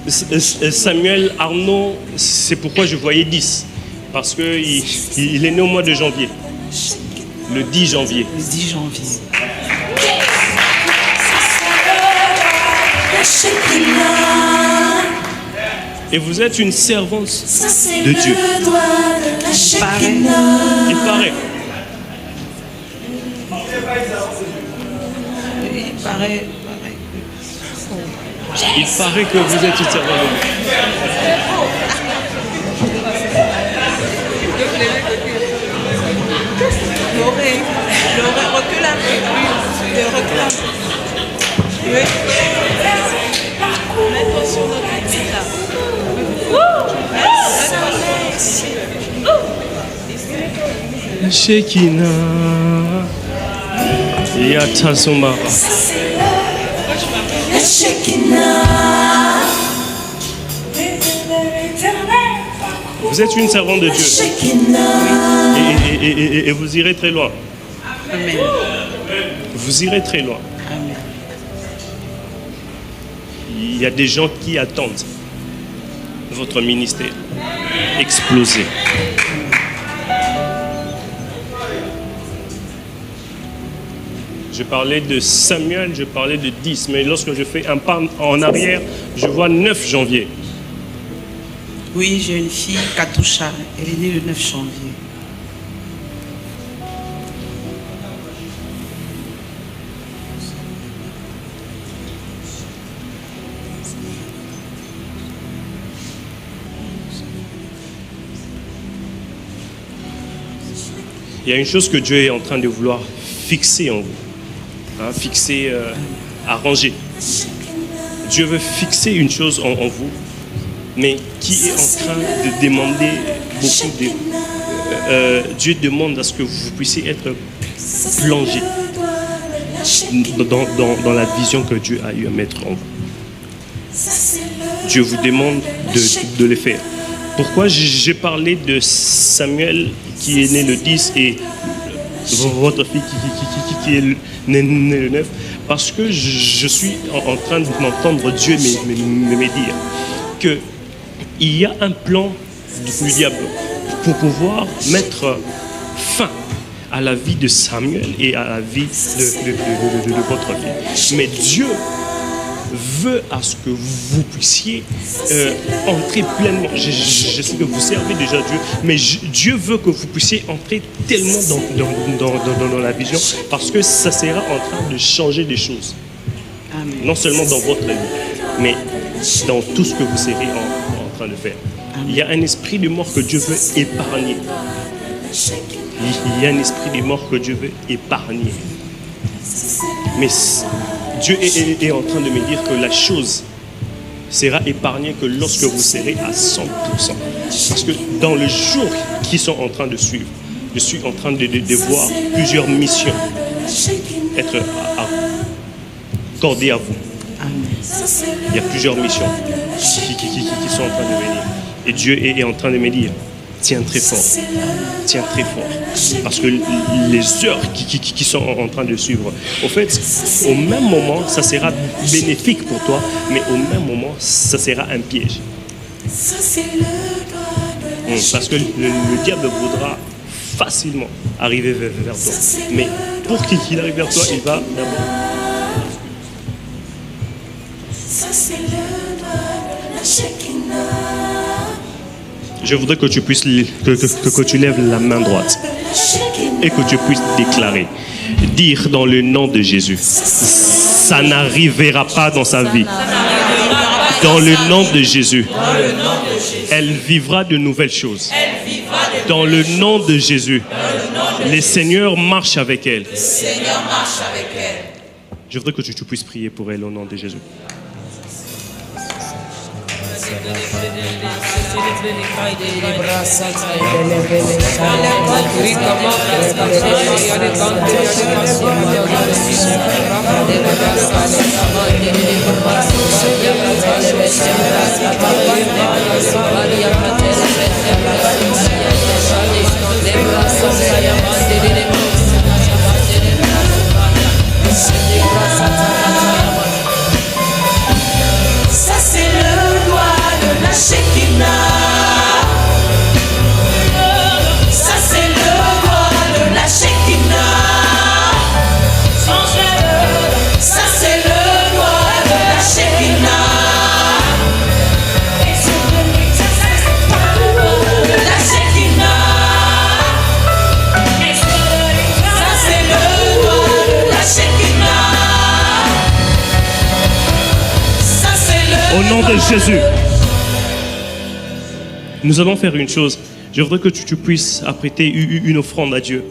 Samuel Arnaud, c'est pourquoi je voyais 10. Parce qu'il est né au mois de janvier. Le 10 janvier. Le 10 janvier. La Shekinah. Et vous êtes une servante Ça c'est de Dieu. le doigt de la Shekinah. Il paraît. Il paraît. Il paraît que vous êtes une servante de Dieu. L'oreille, recule un peu. Recule un peu. Oui. Mets-toi sur notre petite là. La Shekinah. Yatasomara. La Shekinah. Vous êtes une servante de La Dieu. Shekinah. Et vous irez très loin. Amen. Vous irez très loin. Amen. Il y a des gens qui attendent votre ministère exploser. Je parlais de Samuel, je parlais de 10, mais lorsque je fais un pas en arrière, je vois 9 janvier. Oui, j'ai une fille, Katusha. Elle est née le 9 janvier. Il y a une chose que Dieu est en train de vouloir fixer en vous. Hein, fixer, arranger. Dieu veut fixer une chose en vous, mais qui est en train de demander beaucoup de... Dieu demande à ce que vous puissiez être plongé dans la vision que Dieu a eu à mettre en vous. Dieu vous demande de le faire. Pourquoi j'ai parlé de Samuel qui est né le 10 et votre fille qui est née le 9? Parce que je suis en train d'entendre Dieu me dire qu'il y a un plan du diable pour pouvoir mettre fin à la vie de Samuel et à la vie de votre fille. Mais Dieu veut à ce que vous puissiez entrer pleinement. Je sais que vous servez déjà Dieu, mais Dieu veut que vous puissiez entrer tellement dans la vision, parce que ça sera en train de changer des choses. Amen. Non seulement dans votre vie, mais dans tout ce que vous serez en train de faire. Il y a un esprit de mort que Dieu veut épargner. Il y a un esprit de mort que Dieu veut épargner. Mais Dieu est en train de me dire que la chose sera épargnée que lorsque vous serez à 100%. Parce que dans les jours qui sont en train de suivre, je suis en train de voir plusieurs missions être accordées à vous. Il y a plusieurs missions qui sont en train de venir. Et Dieu est en train de me dire, tiens très fort, tiens très fort. Parce que les heures qui sont en train de suivre, au fait, au même moment, ça sera bénéfique pour toi, mais au même moment, ça sera un piège. Parce que le diable voudra facilement arriver vers toi. Mais pour qu'il arrive vers toi, il va d'abord... Je voudrais que tu puisses que tu lèves la main droite et que tu puisses déclarer, dire dans le nom de Jésus, ça n'arrivera pas dans sa vie. Dans le nom de Jésus, elle vivra de nouvelles choses. Dans le nom de Jésus, le Seigneur marche avec elle. Je voudrais que tu puisses prier pour elle au nom de Jésus. Ça c'est le doigt de la Shekinah. Ça c'est le doigt de la Shekinah. Au nom de Jésus. Nous allons faire une chose. Je voudrais que tu puisses apprêter une offrande à Dieu.